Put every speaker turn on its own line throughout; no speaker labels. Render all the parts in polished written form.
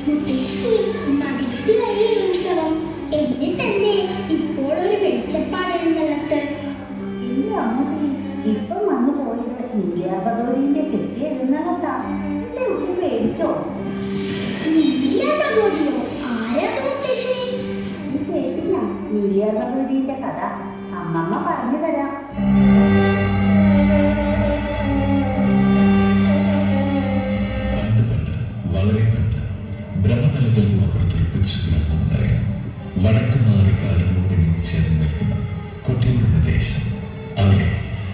മുത്തശ്ശി മടിയിട്ട് കഴിയ ഉത്സവം എന്നിട്ടല്ലേ ഇപ്പോൾ ഒരു വെളിച്ചപ്പാടെഴുന്നള്ളത്ത്.
ഇല്ല അമ്മൂട്ടി, ഇപ്പം വന്നു പോയത് നീലാഭഗവതിന്റെ കെട്ടിയ എഴുന്നള്ളത്താ. എന്റെ കുട്ടി പേടിച്ചോ?
നീലാഭഗവതിയോ? ആരാണ് മുത്തശ്ശി?
നീ കേട്ടില്ല നീലാഭഗവതിന്റെ കഥ? അമ്മമ്മ പറഞ്ഞു തരാം.
വളരെ പണ്ട് ബ്രഹ്മതലകൾക്കും അപ്പുറത്തൊരു കൊച്ചു ഗ്രാമമുണ്ടായിരുന്നു. വടക്ക് മാറി കാലങ്ങളോട് ചേർന്ന് നിൽക്കുന്ന കുട്ടികളുടെ ദേശം. അവിടെ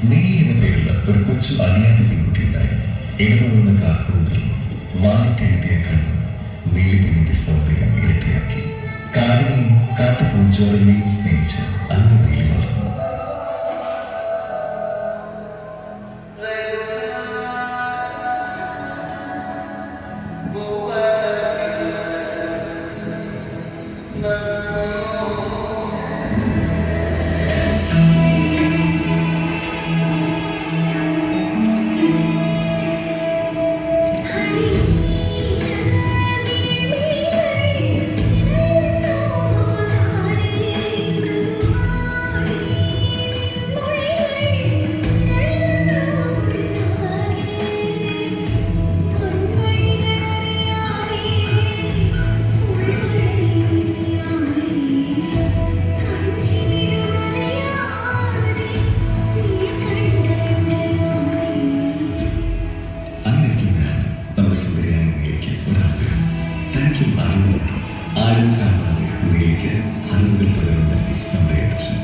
നീലി എന്ന പേരുള്ള ഒരു കൊച്ചു അനിയാത്ത പെൺകുട്ടി ഉണ്ടായിരുന്നു. എഴുതുന്ന കാർക്കൂതിൽ വാലിട്ടെഴുതിയ കണ്ണും നീലി പെണ്ണിന്റെ സൗന്ദര്യം ഇരട്ടിയാക്കി. കാടിനെയും കാട്ടുപൂഞ്ചോറിനെയും സ്നേഹിച്ച് അന്ന് നീലി വളർന്നു. ആരും കാണാതെ നീലിക്ക് അറിവുകൾ പകരുന്ന നമ്മുടെ അച്ഛൻ.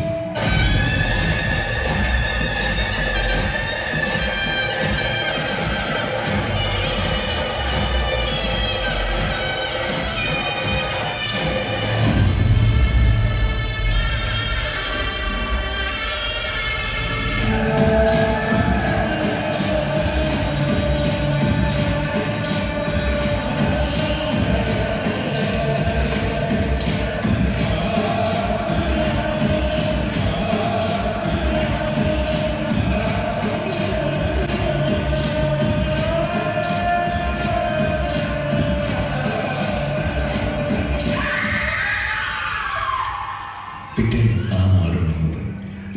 പിറ്റേന്ന് ആ നാടുണർന്നത്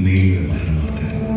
നീലിയുടെ മരണവാർത്തയായിരുന്നു.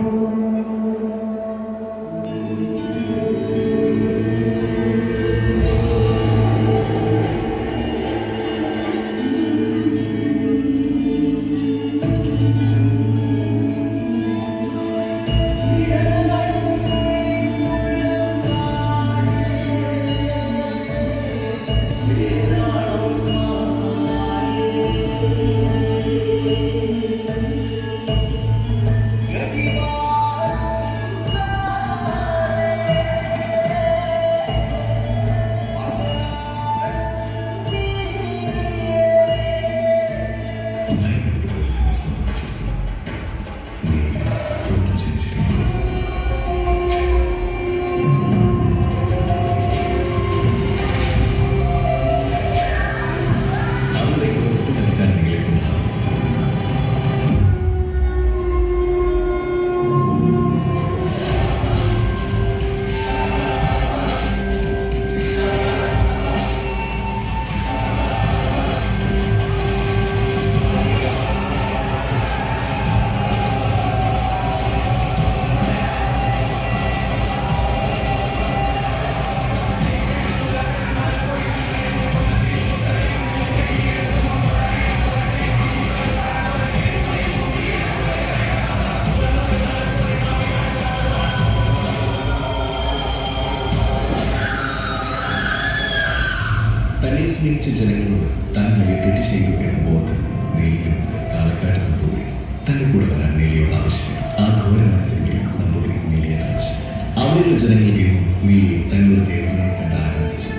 തന്നെ സ്നേഹിച്ച ജനങ്ങളോട് താൻ വലിയ തെറ്റ് ചെയ്തു എന്ന ബോധം നീലിക്കുണ്ട്. പാലക്കാട് നമ്പൂതിരി തന്റെ കൂടെ വരാൻ നീലിയോട് ആവശ്യപ്പെട്ടു. ആ ഘോരമരണത്തിനുള്ളിൽ നമ്പൂതിരി നീലിയെ തളച്ചു. അവിടെയുള്ള ജനങ്ങൾ എന്നും നീലിയെ തങ്ങളുടെ ദേവനായി കണ്ട് ആരാധിച്ചു.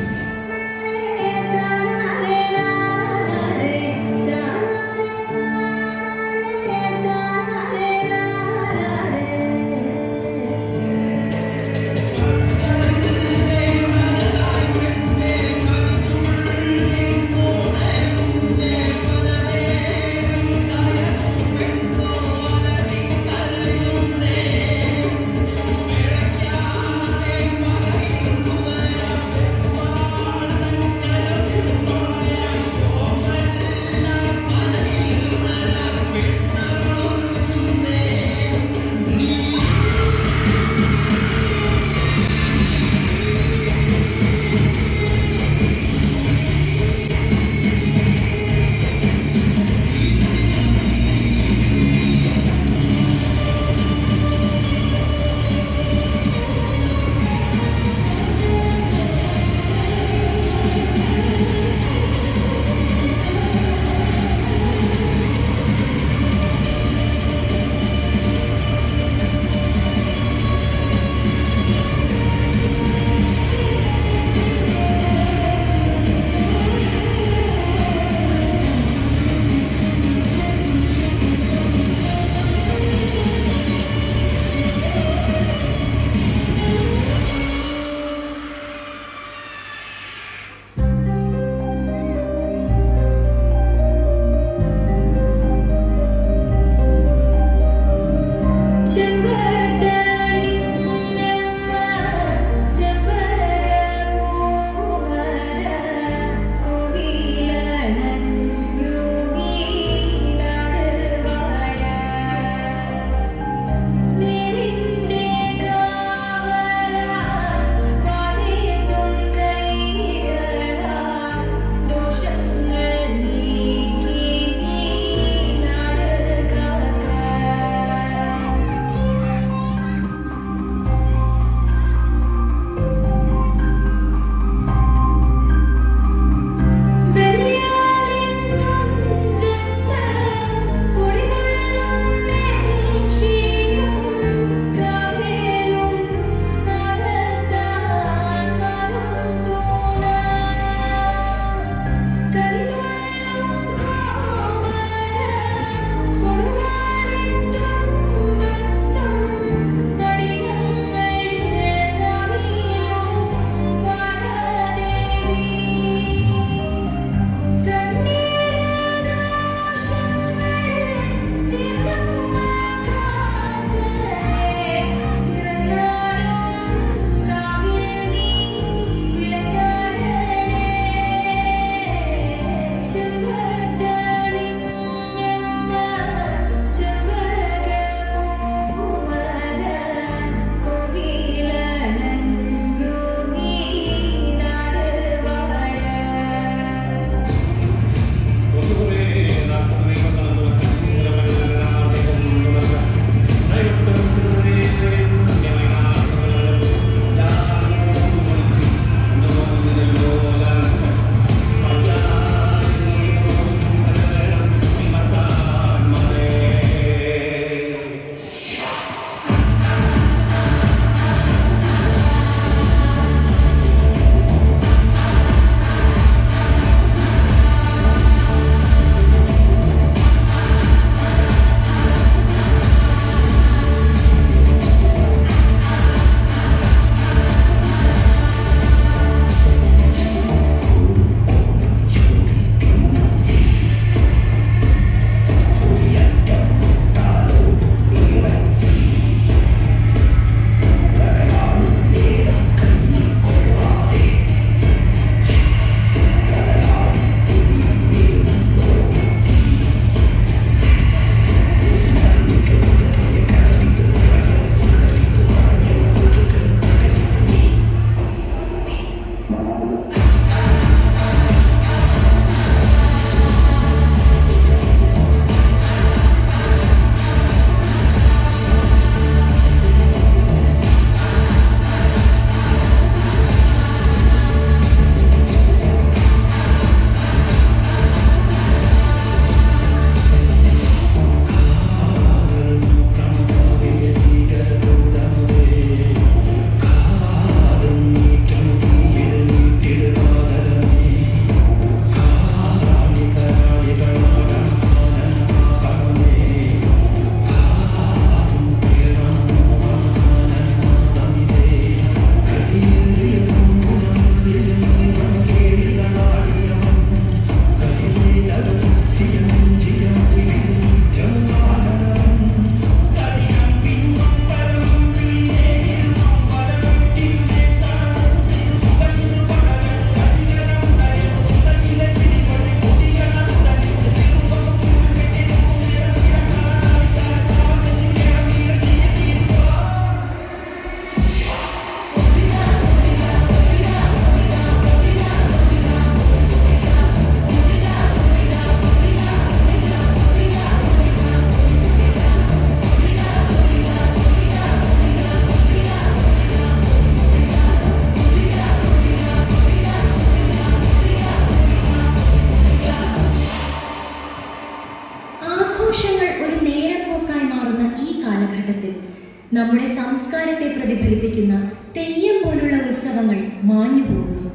നമ്മുടെ സംസ്കാരത്തെ പ്രതിഫലിപ്പിക്കുന്ന തെയ്യം പോലുള്ള ഉത്സവങ്ങൾ മാഞ്ഞു പോകുന്നു.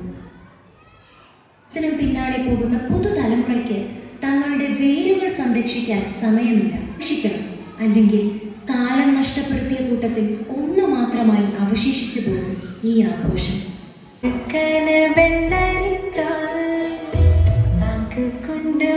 ത്തിനും പിന്നാലെ പോകുന്ന പുതുതലമുറയ്ക്ക് തങ്ങളുടെ വേരുകൾ സംരക്ഷിക്കാൻ സമയമില്ല. രക്ഷിക്കണം, അല്ലെങ്കിൽ കാലം നഷ്ടപ്പെടുത്തിയ കൂട്ടത്തിൽ ഒന്നു മാത്രമായി അവശേഷിച്ചു പോകും ഈ ആഘോഷം.
കൊണ്ട്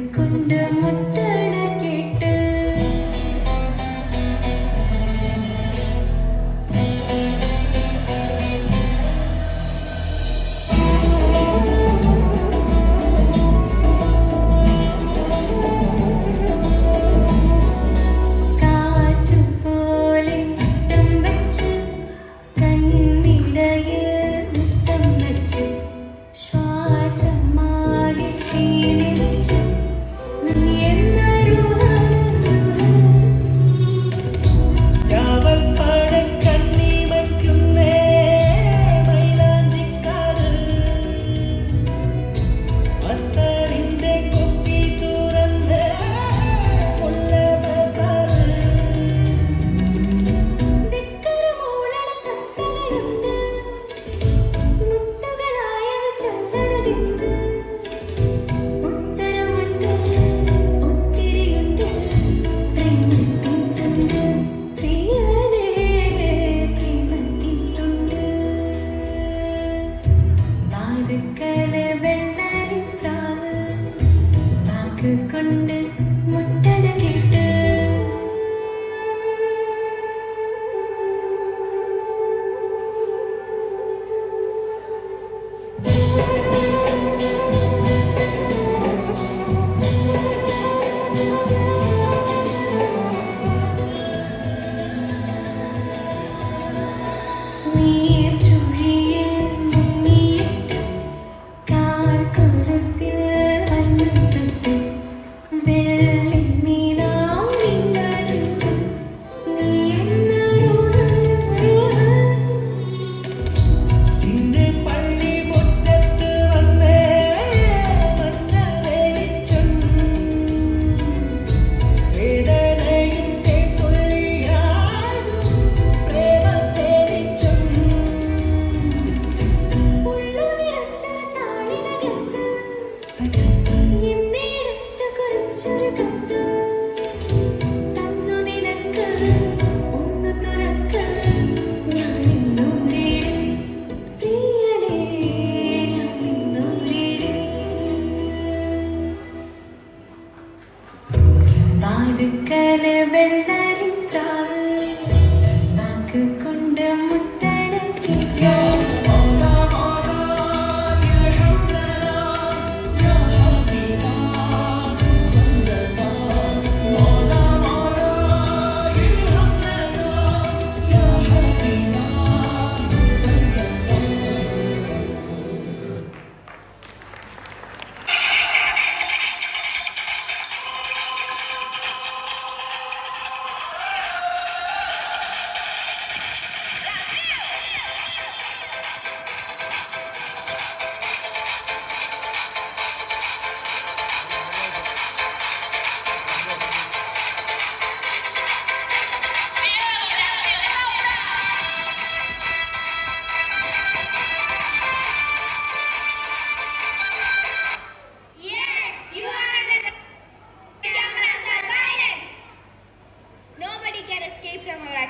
മുട്ടടക്കിട്ട് കൊണ്ട് മുട്ടടക്കിട്ട് കൊണ്ട് മുട്ടടക്കിട്ട്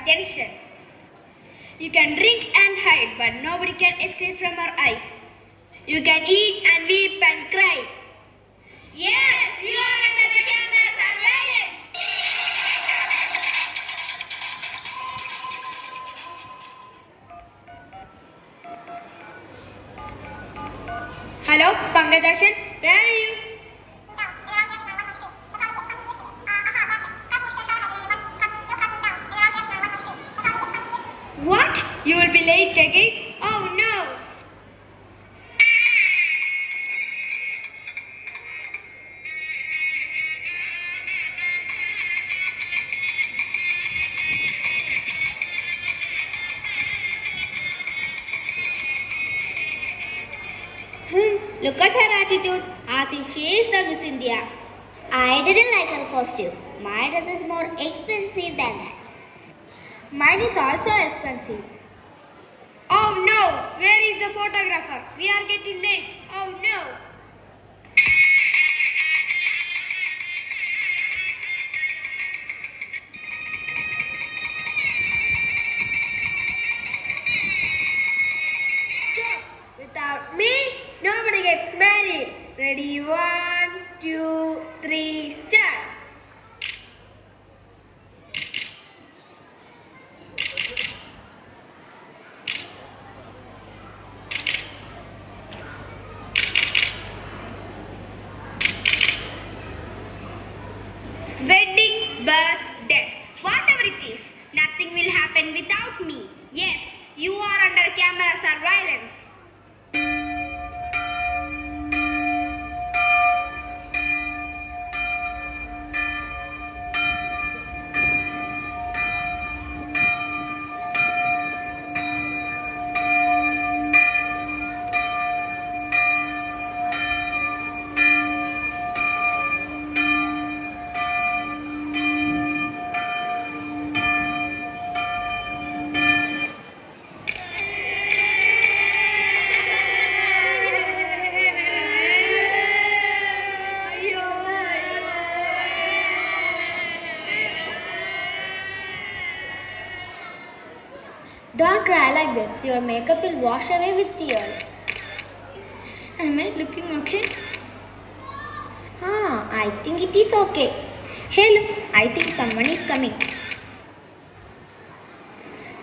Attention. You can drink and hide, but nobody can escape from our eyes. You can eat and weep and cry. Yes, you are under the camera surveillance. Hello, Pankajakshan, where are you? again. Oh no! Look at her attitude as if she is the Miss India. I didn't like her costume. My dress is more expensive than that. Mine is also expensive. Oh no! Where is the photographer? We are getting late. Oh no! Stop! Without me, nobody gets married. Ready? 1, 2, 3, start! Wedding, birth, death. Whatever it is, nothing will happen without me. Yes, you are under camera surveillance. Don't cry like this. Your makeup will wash away with tears. Am I looking okay? I think it is okay. Hey, look. I think someone is coming.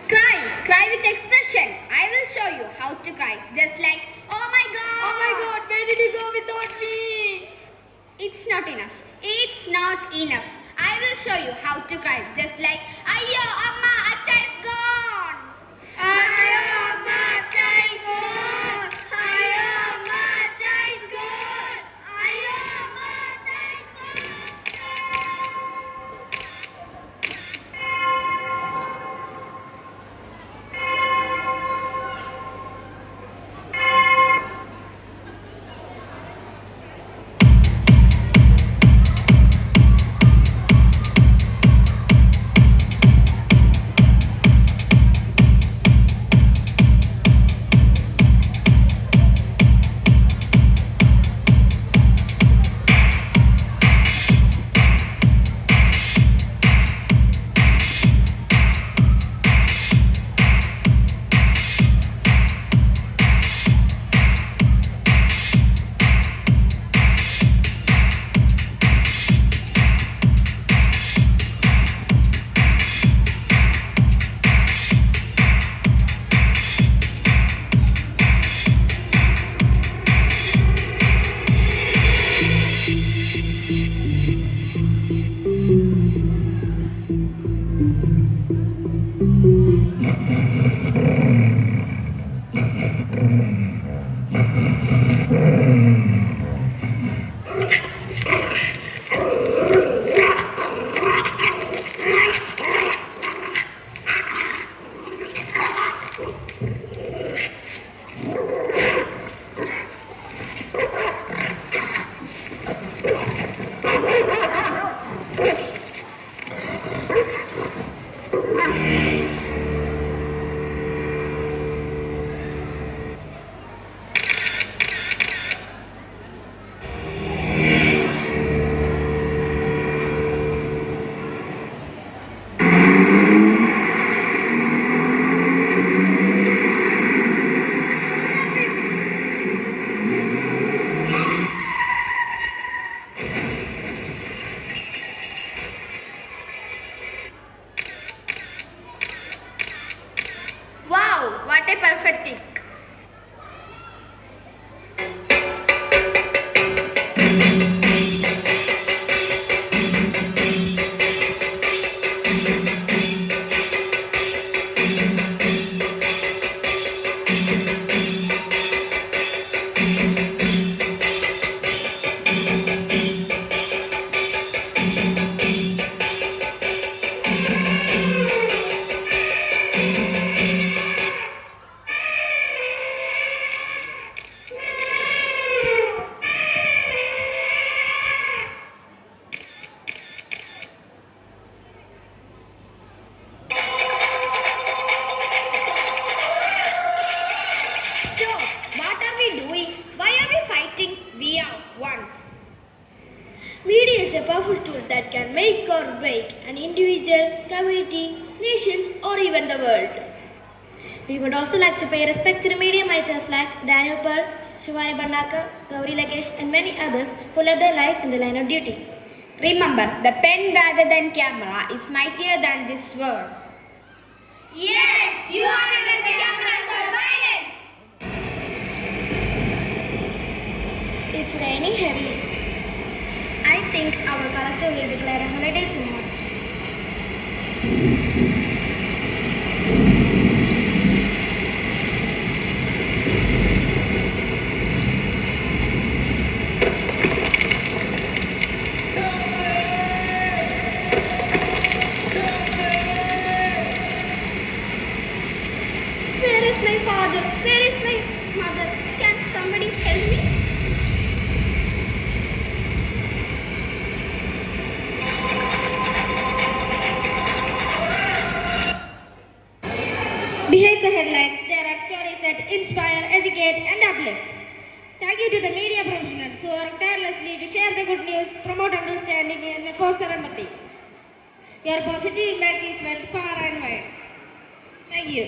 Cry. Cry with expression. I will show you how to cry. Just like, oh my God. Oh my God. Where did he go without me? It's not enough. It's not enough. I will show you how to cry. Just like, Ayyo, Amma, Acha is gone. Ayyo, Amma, Acha is gone. Ayyo, Amma, Acha is gone. Ayyo, Amma, Acha is What a perfect pick. powerful tool that can make or break an individual, community, nations, or even the world. We would also like to pay respect to the media mites like Daniel Pearl, Shivani Bandaka, Gauri Lakesh, and many others who led their life in the line of duty.
Remember, the pen rather than camera is mightier than this sword.
Yes, you are under the camera's surveillance. It's raining heavily. I think our collector will declare a holiday tomorrow.
Where is my father? Where is my mother? Can somebody help me?
Behind the headlines, there are stories that inspire, educate, and uplift. Thank you to the media professionals who work tirelessly to share the good news, promote understanding, and foster empathy. Your positive impact is felt far and wide. Thank you.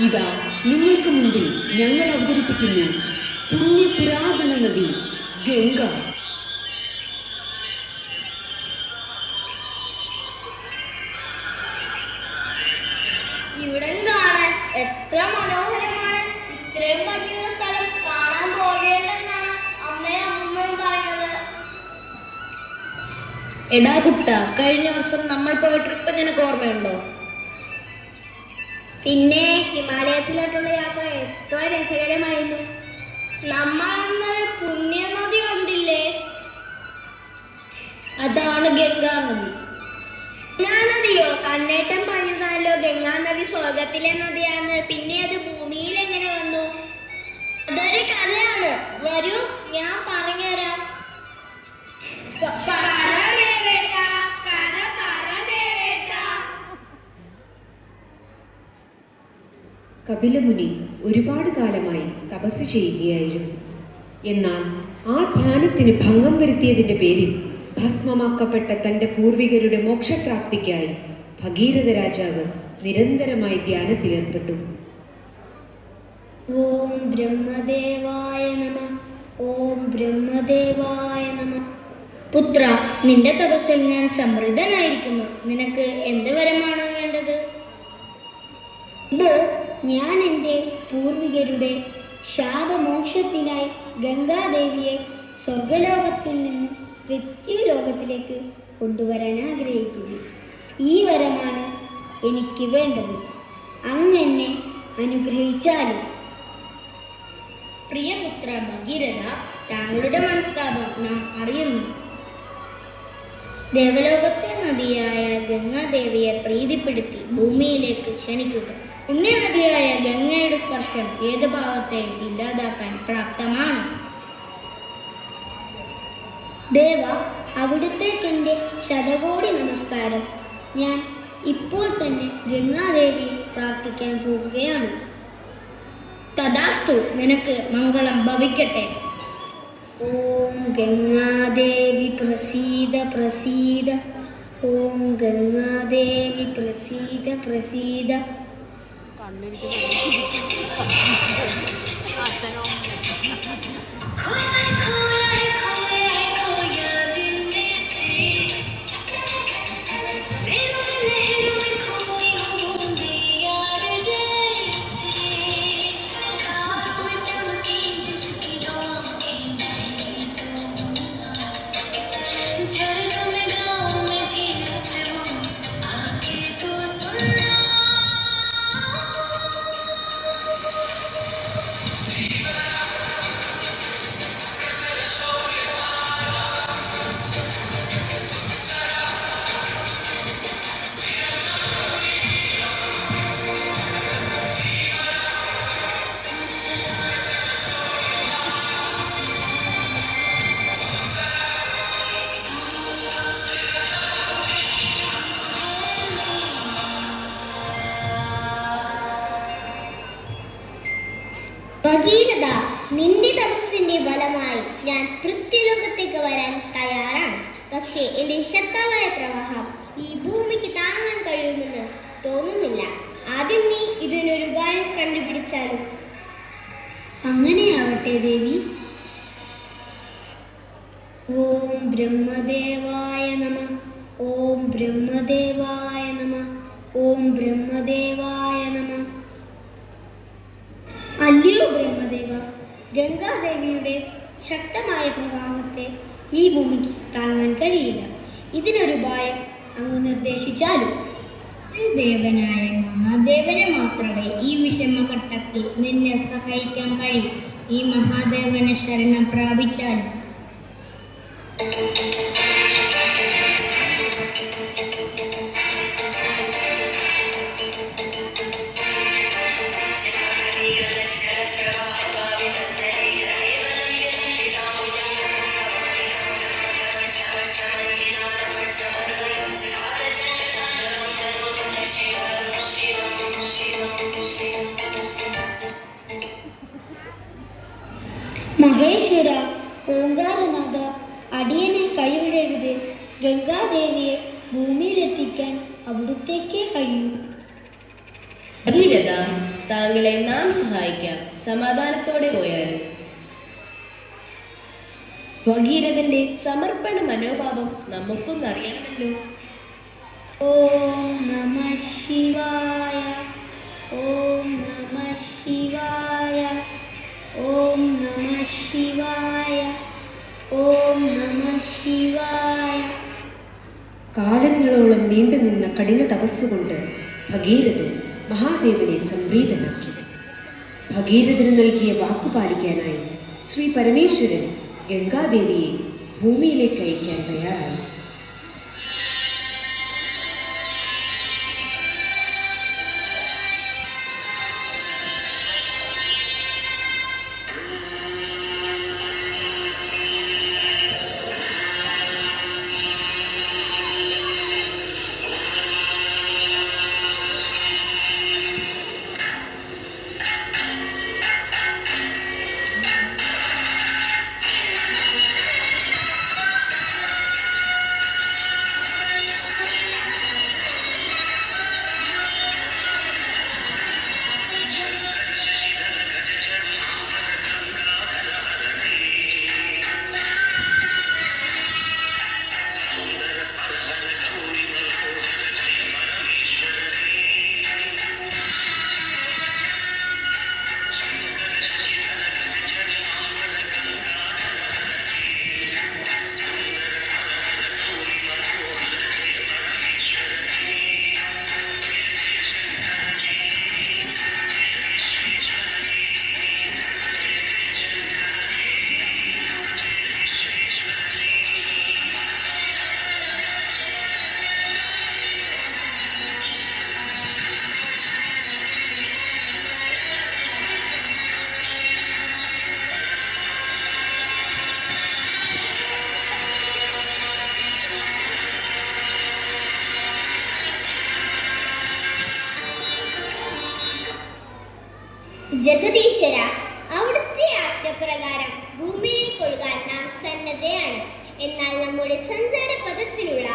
ഇതാ നിങ്ങൾക്ക് മുമ്പിൽ ഞങ്ങൾ അവതരിപ്പിക്കുന്നു പുണ്യ പുരാതന നദി ഗംഗ.
ഇവിടെ കാണാൻ എത്ര മനോഹരമാണ്. ഇത്രയും ഭംഗിയുള്ള സ്ഥലം കാണാൻ പോകേണ്ടെന്നാണ് അമ്മയും അമ്മയും പറഞ്ഞത്. എടാ കുട്ട, കഴിഞ്ഞ വർഷം നമ്മൾ പോയ ട്രിപ്പ് നിനക്ക് ഓർമ്മയുണ്ടോ? പിന്നെ ഹിമാലയത്തിലോട്ടുള്ള യാത്ര എത്ര രസകരമായിരുന്നു. നമ്മൾ അന്നൊരു പുണ്യ നദി കണ്ടില്ലേ? അതാണ് ഗംഗാനദി. ഗംഗാനദിയോ? കണ്ണേട്ടൻ പറഞ്ഞതാണല്ലോ ഗംഗാനദി സ്വർഗത്തിലെ നദിയാണ്. പിന്നെ അത് ഭൂമിയിൽ എങ്ങനെ വന്നു? അതൊരു കഥയാണ്. വരൂ, ഞാൻ പറഞ്ഞുതരാം.
കപിലമുനി ഒരുപാട് കാലമായി തപസ് ചെയ്യുകയായിരുന്നു. എന്നാൽ ആ ധ്യാനത്തിന് ഭംഗം വരുത്തിയതിൻ്റെ പേരിൽ ഭസ്മമാക്കപ്പെട്ട തൻ്റെ പൂർവികരുടെ മോക്ഷപ്രാപ്തിക്കായി ഭഗീരഥ രാജാവ് നിരന്തരമായി ധ്യാനത്തിലേർപ്പെട്ടു.
ഓം ബ്രഹ്മദേവായ നമഃ. ഓം ബ്രഹ്മദേവായ നമഃ. പുത്ര, നിന്റെ തപസ്സിൽ ഞാൻ സമൃദ്ധനായിരിക്കുന്നു. നിനക്ക് എന്ത് വരമാണ് വേണ്ടത്? ഞാൻ എൻ്റെ പൂർവികരുടെ ശാപമോക്ഷത്തിനായി ഗംഗാദേവിയെ സ്വർഗലോകത്തിൽ നിന്ന് പൃഥ്വിലോകത്തിലേക്ക് കൊണ്ടുവരാൻ ആഗ്രഹിക്കുന്നു. ഈ വരമാണ് എനിക്ക് വേണ്ടത്. അങ്ങ് എന്നെ അനുഗ്രഹിച്ചാലും. പ്രിയപുത്ര ഭഗീരഥ, താങ്കളുടെ മനസ്താപം നാം അറിയുന്നു. ദേവലോകത്തെ നദിയായ ഗംഗാദേവിയെ പ്രീതിപ്പെടുത്തി ഭൂമിയിലേക്ക് ക്ഷണിക്കുക. പുണ്യനദിയായ ഗംഗയുടെ സ്പർശം ഏത് ഭാവത്തെയും ഇല്ലാതാക്കാൻ പ്രാപ്തമാണ്. ദേവ, അവിടുത്തേക്ക് എൻ്റെ ശതകോടി നമസ്കാരം. ഞാൻ ഇപ്പോൾ തന്നെ ഗംഗാദേവിയെ പ്രാർത്ഥിക്കാൻ പോവുകയാണ്. തദാസ്തു, നിനക്ക് മംഗളം ഭവിക്കട്ടെ. ഓം ഗംഗാദേവി പ്രസീദ പ്രസീദ. ഓം ഗംഗാദേവി പ്രസീദ പ്രസീദ. ഭഗീരഥ, നിന്റെ തപസ്സിന്റെ ഫലമായി ഞാൻ പൃഥ്വിലോകത്തേക്ക് വരാൻ തയ്യാറാണ്. പക്ഷേ എന്റെ ശക്തമായ പ്രവാഹം ഈ ഭൂമിക്ക് താങ്ങാൻ കഴിയുമെന്ന് തോന്നുന്നില്ല. ആദ്യം നീ ഇതിനൊരു ഉപായം കണ്ടുപിടിച്ചാലും.
അങ്ങനെയാവട്ടെ ദേവി. ഓം ബ്രഹ്മദേവായ നമ. ഓം ബ്രഹ്മദേവായ നമ. ഓം ബ്രഹ്മദേവായ നമ. അല്ലയോ ബ്രഹ്മദേവ, ഗംഗാദേവിയുടെ ശക്തമായ പ്രവാഹത്തെ ഈ ഭൂമിക്ക് താങ്ങാൻ കഴിയില്ല. ഇതിനൊരു ഉപായം അങ്ങ് നിർദ്ദേശിച്ചാലും.
ദേവനായ മഹാദേവന് മാത്രമേ ഈ വിഷമഘട്ടത്തിൽ നിന്നെ സഹായിക്കാൻ കഴിയൂ. ഈ മഹാദേവനെ ശരണം പ്രാപിച്ചാലും.
മഹേശ്വര, ഓങ്കാരനാഥ, അടിയനെ കൈവിടരുത്. ഗംഗാദേവിയെ ഭൂമിയിലെത്തിക്കാൻ അവിടുത്തേക്കേ കഴിയൂ.
ഭഗീരഥ, താങ്കളെ നാം സഹായിക്കാം. സമാധാനത്തോടെ പോയാലും. ഭഗീരഥന്റെ സമർപ്പണ മനോഭാവം നമുക്കൊന്നറിയണമല്ലോ.
ഓം നമഃ ശിവായ. ഓം നമഃ ശിവായ. ഓം നമഃ ശിവായ. ഓം നമഃ ശിവായ.
കാലങ്ങളോളം നീണ്ടുനിന്ന കഠിന തപസ്സുകൊണ്ട് ഭഗീരഥൻ മഹാദേവനെ സംപ്രീതനാക്കി. ഭഗീരഥന് നൽകിയ വാക്കുപാലിക്കാനായി ശ്രീ പരമേശ്വരൻ ഗംഗാദേവിയെ ഭൂമിയിലേക്ക് അയക്കാൻ തയ്യാറായി.
ജഗദീശ്വര, അവിടുത്തെ ആജ്ഞപ്രകാരം ഭൂമിയിലേക്ക് ഒഴുകാൻ നാം സന്നദ്ധയാണ്. എന്നാൽ നമ്മുടെ സഞ്ചാര പഥത്തിലുള്ള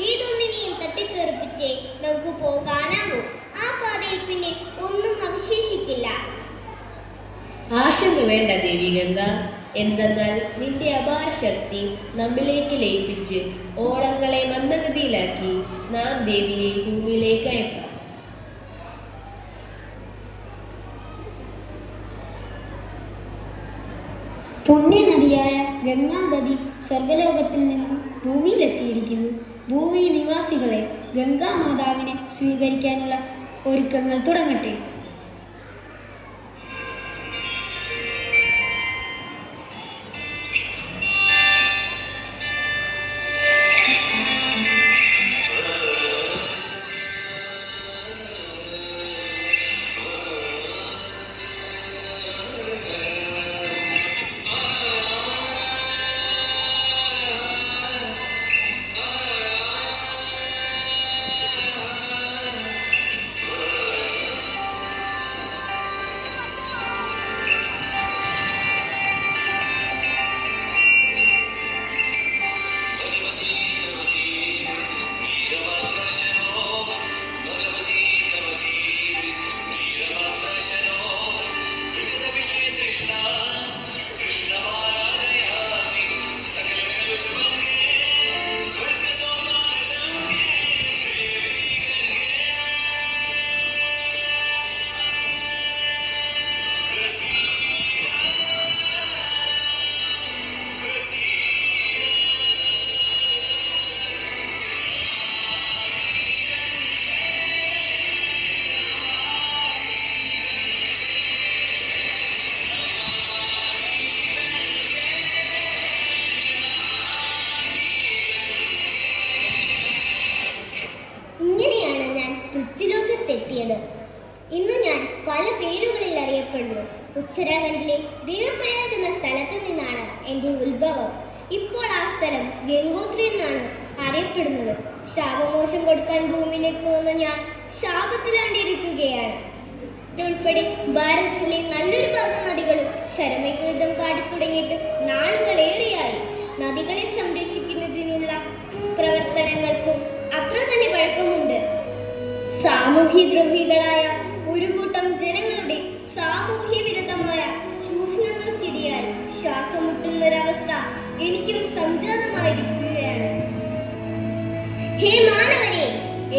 ഏതൊന്നിനെയും തട്ടിത്തെറിപ്പിച്ച് നമുക്ക് പോകാനാകും. ആ പാതയിൽ പിന്നെ ഒന്നും അവശേഷിക്കില്ല.
ആശങ്ക വേണ്ട ദേവി ഗംഗ. എന്തെന്നാൽ നിന്റെ അപാര ശക്തി നമ്മിലേക്ക് ലയിപ്പിച്ച് ഓളങ്ങളെ മന്ദഗതിയിലാക്കി നാം ദേവിയെ ഭൂമിയിലേക്ക് അയക്കാം.
പുണ്യനദിയായ ഗംഗാനദി സ്വർഗലോകത്തിൽ നിന്നും ഭൂമിയിലെത്തിയിരിക്കുന്നു. ഭൂമി നിവാസികളെ ഗംഗാമാതാവിനെ സ്വീകരിക്കാനുള്ള ഒരുക്കങ്ങൾ തുടങ്ങട്ടെ.
പല പേരുകളിൽ അറിയപ്പെടുന്നു. ഉത്തരാഖണ്ഡിലെ ദേവപ്രയാഗ് എന്ന സ്ഥലത്ത് നിന്നാണ് എൻ്റെ ഉത്ഭവം. ഇപ്പോൾ ആ സ്ഥലം ഗംഗോത്രി എന്നാണ് അറിയപ്പെടുന്നത്. ശാപമോശം കൊടുക്കാൻ ഭൂമിയിലേക്ക് വന്ന ഞാൻ ശാപത്തിലാണ്ടിരിക്കുകയാണ്. ഇതുൾപ്പെടെ ഭാരതത്തിലെ നല്ലൊരു ഭാഗം നദികളും ചരമഗീതം പാടിത്തുടങ്ങിയിട്ട് നാളുകളേറെയായി. നദികളെ സംരക്ഷിക്കുന്നതിനുള്ള പ്രവർത്തനങ്ങൾക്കും അത്ര തന്നെ പഴക്കമുണ്ട്. സാമൂഹ്യദ്രോഹികളായ ഒരു കൂട്ടം ജനങ്ങളുടെ സാമൂഹ്യ വിരുദ്ധമായ ചൂഷണങ്ങൾക്കിരയായി ശ്വാസം മുട്ടുന്നൊരവസ്ഥ എനിക്കും സംജാതമായിരിക്കുകയാണ്. ഹേ മാനവരെ,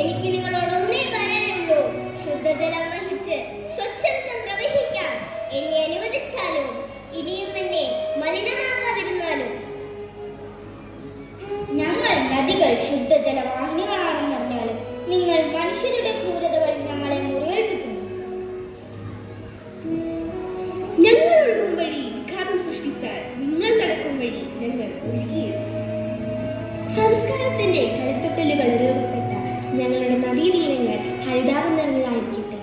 എനിക്ക് നിങ്ങളോട് ഒന്നേ പറയാനുള്ളൂ. ശുദ്ധജലം വഹിച്ച് സ്വച്ഛന്തം പ്രവഹിക്കാൻ എന്നെ അനുവദിച്ചാലും ഇനിയും എന്നെ മലിനമാക്കാതിരുന്നാലും. ഞങ്ങൾ നദികൾ ശുദ്ധജലവാഹിനികളാണെന്നറിഞ്ഞാലും നിങ്ങൾ മനുഷ്യരുടെ ക്രൂരതകൾ ഞങ്ങളെ മുറിവേൽപ്പിക്കുന്നു.
ഞങ്ങൾ ഒഴുകും വഴി വിഘാതം സൃഷ്ടിച്ചാൽ നിങ്ങൾ നടക്കും വഴി ഞങ്ങൾ ഒഴുകിയിടും.
സംസ്കാരത്തിന്റെ കളിത്തൊട്ടലുകൾ രൂപപ്പെട്ട ഞങ്ങളുടെ നദീതീരങ്ങൾ ഹരിതാപം നിറഞ്ഞതായിരിക്കട്ടെ.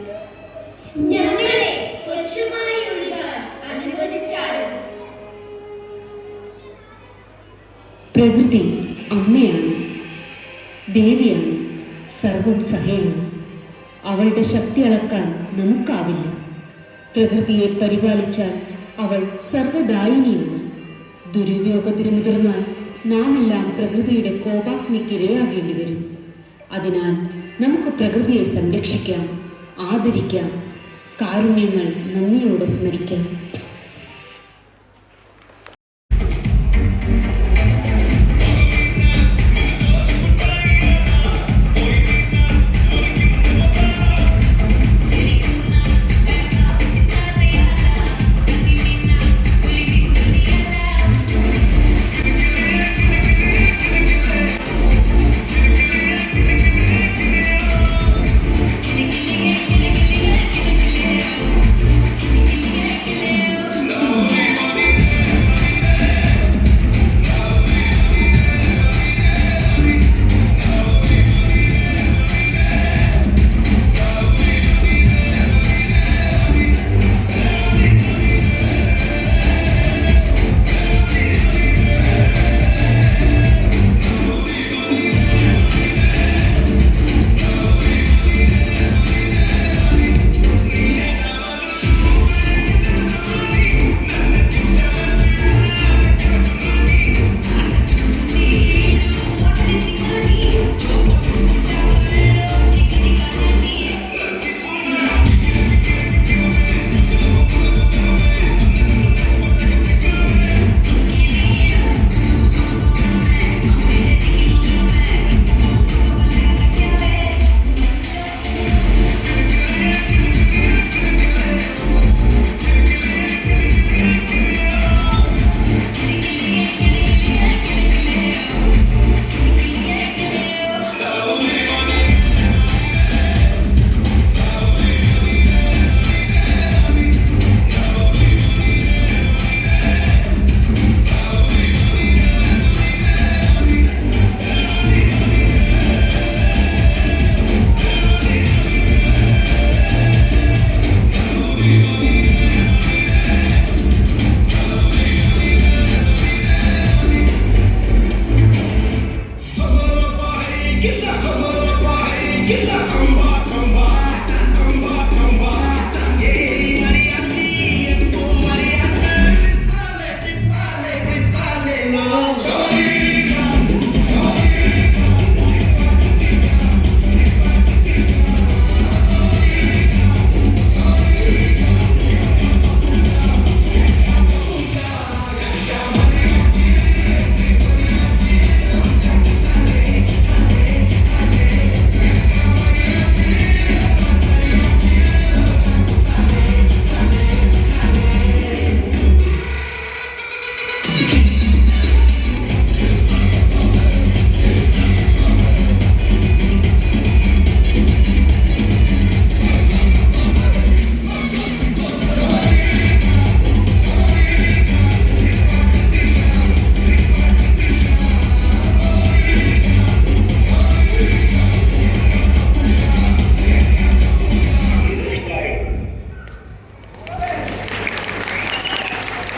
ഞങ്ങളെ സ്വച്ഛമായി ഒഴുകാൻ അനുവദിച്ചാലും.
പ്രകൃതി അമ്മയാണ്, ദേവിയാണ്, സർവം സഹയാണ്. അവളുടെ ശക്തി അളക്കാൻ നമുക്കാവില്ല. പ്രകൃതിയെ പരിപാലിച്ചാൽ അവൾ സർവദായിനിയാണ്. ദുരുപയോഗത്തിന് മുതിർന്നാൽ നാം എല്ലാം പ്രകൃതിയുടെ കോപാഗ്നിക്കിരയാകേണ്ടി വരും. അതിനാൽ നമുക്ക് പ്രകൃതിയെ സംരക്ഷിക്കാം, ആദരിക്കാം, കാരുണ്യങ്ങൾ നന്ദിയോടെ സ്മരിക്കാം.